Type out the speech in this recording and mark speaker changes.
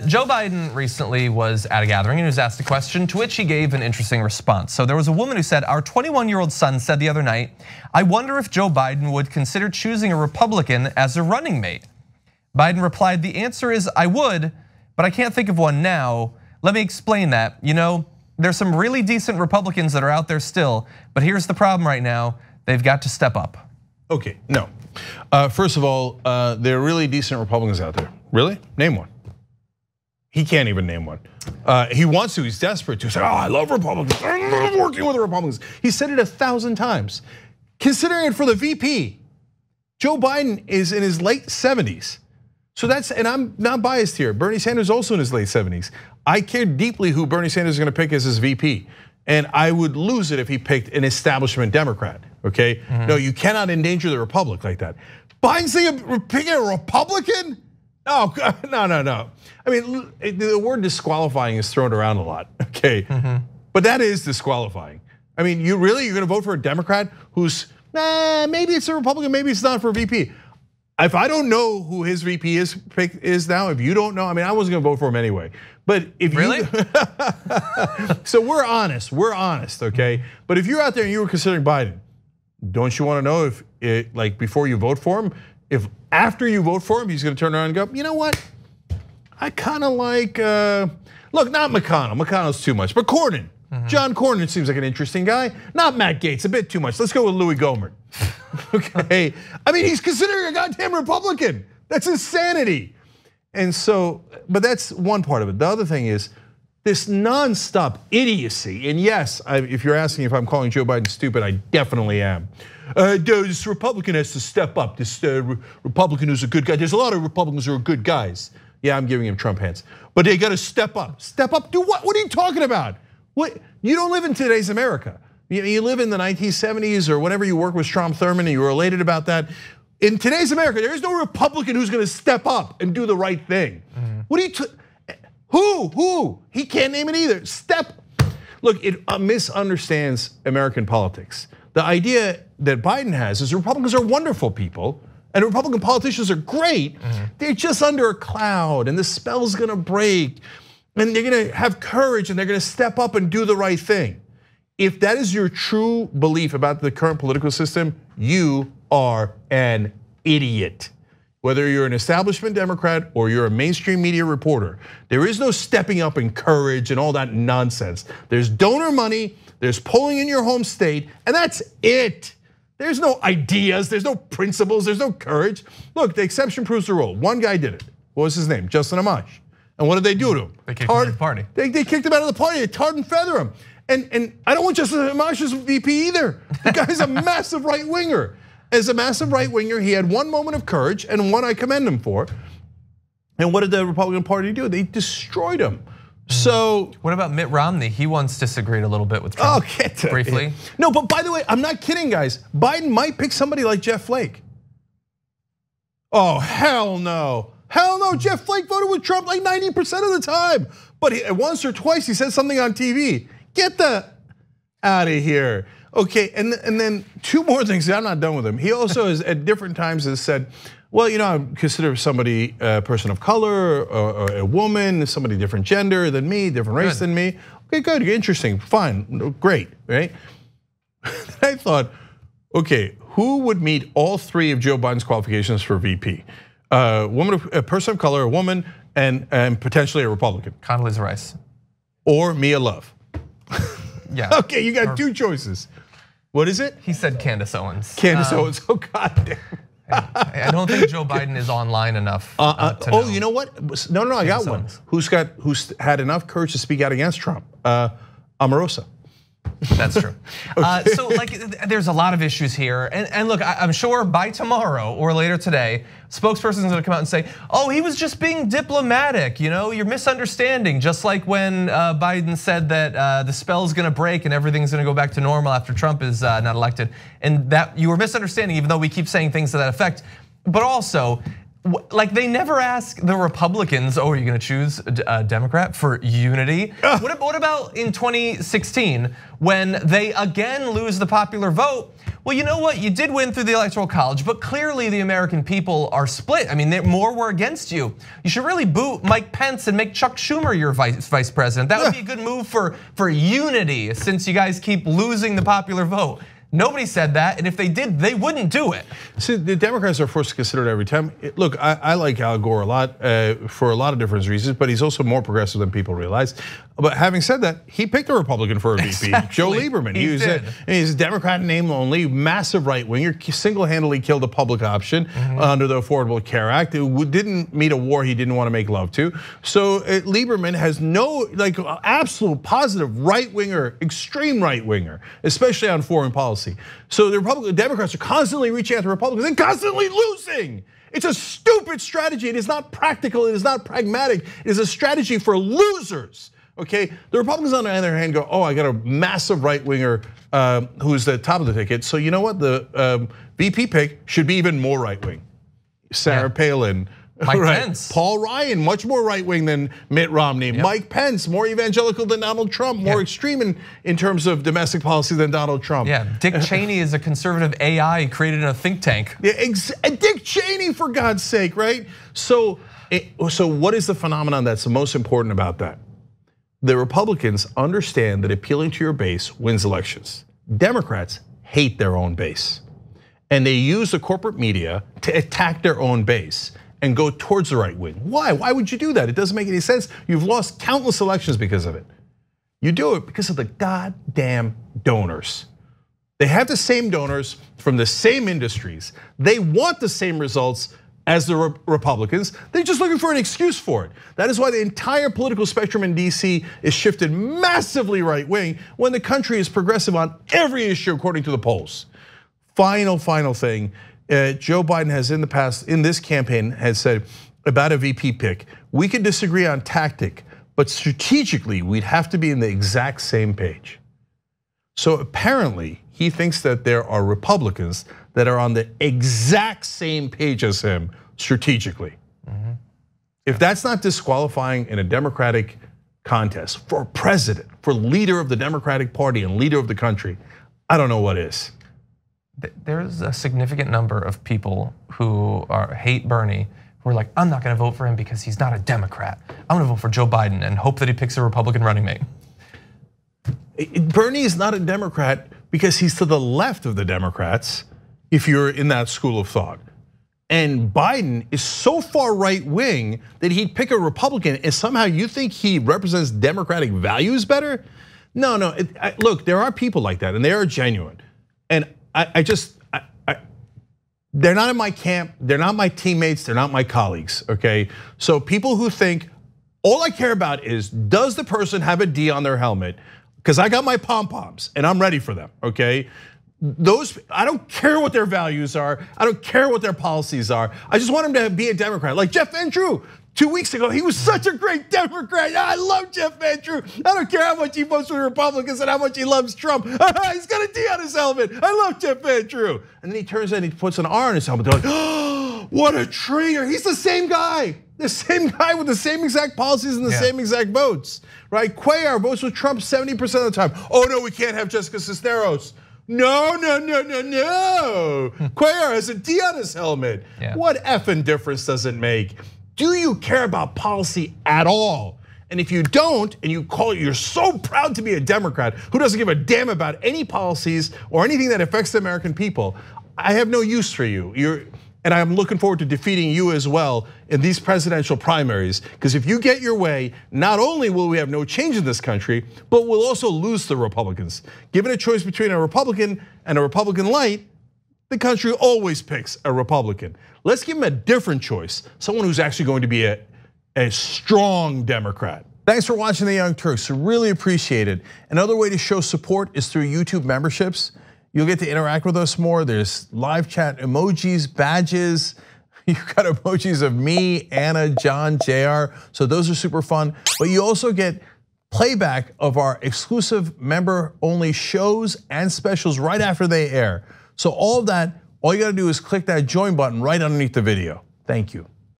Speaker 1: Joe Biden recently was at a gathering and was asked a question to which he gave an interesting response. So there was a woman who said, our 21-year-old son said the other night, I wonder if Joe Biden would consider choosing a Republican as a running mate. Biden replied, the answer is I would, but I can't think of one now. Let me explain that. You know, there's some really decent Republicans that are out there still, but here's the problem right now. They've got to step up.
Speaker 2: Okay, no. First of all, there are really decent Republicans out there. Really? Name one. He can't even name one. He wants to, he's desperate to say, oh, I love Republicans, I love working with the Republicans. He said it 1,000 times. Considering it for the VP, Joe Biden is in his late 70s. So that's, and I'm not biased here, Bernie Sanders also in his late 70s. I care deeply who Bernie Sanders is gonna pick as his VP. And I would lose it if he picked an establishment Democrat, okay? No, you cannot endanger the Republic like that. Biden's picking a Republican? Oh, no. I mean, the word disqualifying is thrown around a lot, okay? But that is disqualifying. I mean, you're gonna vote for a Democrat who's, maybe it's a Republican, maybe it's not for a VP. If I don't know who his VP is now, if you don't know, I mean, I wasn't gonna vote for him anyway. But if
Speaker 1: really?
Speaker 2: So we're honest, okay? But if you're out there and you were considering Biden, don't you wanna know if, like before you vote for him, if after you vote for him, he's gonna turn around and go, you know what? I kinda like, look, not McConnell, McConnell's too much, but Cornyn. John Cornyn seems like an interesting guy. Not Matt Gaetz, a bit too much. Let's go with Louis Gohmert. Okay, I mean, he's considering a goddamn Republican. That's insanity. And so, but that's one part of it. The other thing is this nonstop idiocy. And yes, if you're asking if I'm calling Joe Biden stupid, I definitely am. This Republican has to step up. This Republican who's a good guy. There's a lot of Republicans who are good guys. Yeah, I'm giving him Trump hands. But they got to step up. Step up, do what? What are you talking about? What? You don't live in today's America. You live in the 1970s or whenever you worked with Strom Thurmond and you were elated about that. In today's America, there is no Republican who's gonna step up and do the right thing. What are you, who? He can't name it either. Look, it misunderstands American politics. The idea that Biden has is Republicans are wonderful people and Republican politicians are great. They're just under a cloud and the spell's gonna break and they're gonna have courage and they're gonna step up and do the right thing. If that is your true belief about the current political system, you are an idiot. Whether you're an establishment Democrat or you're a mainstream media reporter, there is no stepping up in courage and all that nonsense. There's donor money, there's polling in your home state, and that's it. There's no ideas, there's no principles, there's no courage. Look, the exception proves the rule. One guy did it. What was his name? Justin Amash. And what did they do to him?
Speaker 1: They kicked him out of the party.
Speaker 2: They kicked him out of the party, they tarred and feather him. And I don't want Justin Amash as VP either. The guy's a massive right winger. As a massive right winger, he had one moment of courage and one I commend him for. And what did the Republican Party do? They destroyed him. So
Speaker 1: what about Mitt Romney? He once disagreed a little bit with Trump. Briefly.
Speaker 2: No, but by the way, I'm not kidding, guys. Biden might pick somebody like Jeff Flake. Oh, hell no. Hell no, Jeff Flake voted with Trump like 90% of the time. But once or twice he said something on TV. Get the out of here. Okay, and then two more things. I'm not done with him. He also has at different times has said, well, you know, I consider somebody a person of color or a woman, somebody different gender than me, different race than me. Okay, good, interesting, fine, great, right? I thought, okay, who would meet all three of Joe Biden's qualifications for VP? A person of color, a woman, and potentially a Republican.
Speaker 1: Condoleezza Rice.
Speaker 2: Or Mia Love.
Speaker 1: Yeah.
Speaker 2: Okay, you got two choices. What is it?
Speaker 1: He said Candace Owens.
Speaker 2: Candace Owens, oh goddamn.
Speaker 1: I don't think Joe Biden is online enough to know.
Speaker 2: You know what? No, I got one. Who's had enough courage to speak out against Trump? Omarosa.
Speaker 1: That's true. So like, there's a lot of issues here, and look, I'm sure by tomorrow or later today, spokesperson's gonna come out and say, "Oh, he was just being diplomatic. You know, you're misunderstanding." Just like when Biden said that the spell's gonna break and everything's gonna go back to normal after Trump is not elected, and that you were misunderstanding, even though we keep saying things to that effect. But also, like they never ask the Republicans, oh, are you gonna choose a Democrat for unity? What about in 2016 when they again lose the popular vote? Well, you know what? You did win through the Electoral College, but clearly the American people are split. I mean, more were against you. You should really boot Mike Pence and make Chuck Schumer your vice president. That would be a good move for unity, since you guys keep losing the popular vote. Nobody said that, and if they did, they wouldn't do it.
Speaker 2: See, the Democrats are forced to consider it every time. Look, I like Al Gore a lot for a lot of different reasons, but he's also more progressive than people realize. But having said that, he picked a Republican for a VP,
Speaker 1: exactly.
Speaker 2: Joe Lieberman. He's a Democrat in name only, massive right winger, single-handedly killed the public option under the Affordable Care Act. It didn't meet a war he didn't want to make love to. So Lieberman has no absolute positive right winger, extreme right winger, especially on foreign policy. So the Democrats are constantly reaching out to Republicans and constantly losing. It's a stupid strategy. It is not practical. It is not pragmatic. It is a strategy for losers. Okay, the Republicans on the other hand go, oh, I got a massive right winger who's the top of the ticket. So you know what? The VP pick should be even more right wing. Sarah Palin.
Speaker 1: Mike Pence.
Speaker 2: Paul Ryan, much more right wing than Mitt Romney. Yep. Mike Pence, more evangelical than Donald Trump, more extreme in terms of domestic policy than Donald Trump.
Speaker 1: Yeah, Dick Cheney is a conservative AI created in a think tank.
Speaker 2: Yeah, Dick Cheney, for God's sake, right? So what is the phenomenon that's the most important about that? The Republicans understand that appealing to your base wins elections. Democrats hate their own base. And they use the corporate media to attack their own base and go towards the right wing. Why? Why would you do that? It doesn't make any sense. You've lost countless elections because of it. You do it because of the goddamn donors. They have the same donors from the same industries. They want the same results as the Republicans. They're just looking for an excuse for it. That is why the entire political spectrum in DC is shifted massively right wing when the country is progressive on every issue according to the polls. Final thing. Joe Biden has in the past, in this campaign, has said about a VP pick, we could disagree on tactic, but strategically we'd have to be in the exact same page. So apparently he thinks that there are Republicans that are on the exact same page as him strategically. If that's not disqualifying in a Democratic contest for president, for leader of the Democratic Party and leader of the country, I don't know what is.
Speaker 1: There's a significant number of people who hate Bernie, who are like, I'm not gonna vote for him because he's not a Democrat. I'm gonna vote for Joe Biden and hope that he picks a Republican running mate.
Speaker 2: Bernie is not a Democrat because he's to the left of the Democrats, if you're in that school of thought. And Biden is so far right wing that he'd pick a Republican, and somehow you think he represents Democratic values better? No, look, there are people like that and they are genuine. And they're not in my camp, they're not my teammates, they're not my colleagues, okay? So people who think, all I care about is, does the person have a D on their helmet? Because I got my pom-poms and I'm ready for them, okay? I don't care what their values are, I don't care what their policies are. I just want them to be a Democrat. Like Jeff Van Drew, 2 weeks ago, he was such a great Democrat. I love Jeff Van Drew. I don't care how much he votes for the Republicans and how much he loves Trump. He's got a D on his helmet. I love Jeff Van Drew. And then he turns out and he puts an R on his helmet. They're like, oh, what a traitor. He's the same guy. The same guy with the same exact policies and the same exact votes, right? Cuellar votes with Trump 70% of the time. Oh no, we can't have Jessica Cisneros. No. Cuellar has a D on his helmet. What effing difference does it make? Do you care about policy at all? And if you don't, and you're so proud to be a Democrat who doesn't give a damn about any policies or anything that affects the American people, I have no use for you. And I'm looking forward to defeating you as well in these presidential primaries. Because if you get your way, not only will we have no change in this country, but we'll also lose the Republicans. Given a choice between a Republican and a Republican light, the country always picks a Republican. Let's give him a different choice, someone who's actually going to be a strong Democrat. Thanks for watching the Young Turks, really appreciate it. Another way to show support is through YouTube memberships. You'll get to interact with us more. There's live chat emojis, badges. You've got emojis of me, Anna, John, JR. So those are super fun. But you also get playback of our exclusive member-only shows and specials right after they air. So all of that, all you gotta do is click that join button right underneath the video. Thank you.